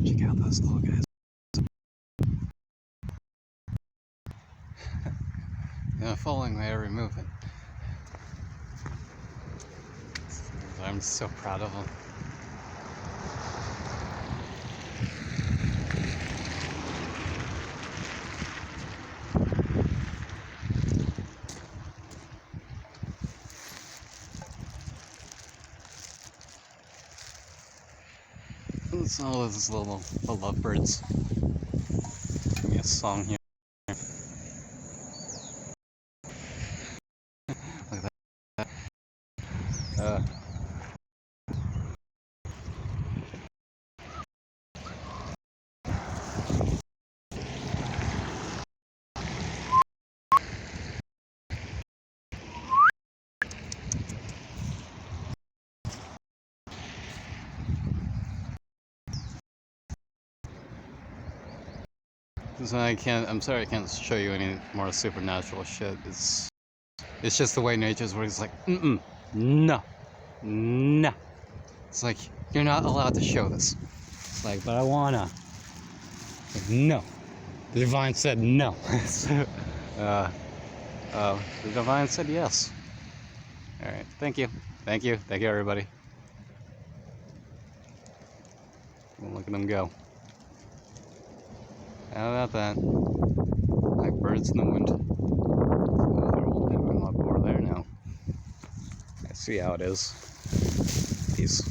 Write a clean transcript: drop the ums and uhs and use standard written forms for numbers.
Check out those little guys. Yeah, following my every movement. I'm so proud of them. It's all those little the lovebirds. Give me a song here. Look at that. So I'm sorry I can't show you any more supernatural shit. It's just the way nature's works. It's like, no, no. It's like, you're not allowed to show this. It's like, but I wanna. Like, no. The divine said no. So, the divine said yes. Alright, thank you. Thank you, everybody. Look at them go. How about that? Like birds in the wind. Oh, they're all doing a lot more there now. I see how it is. Peace.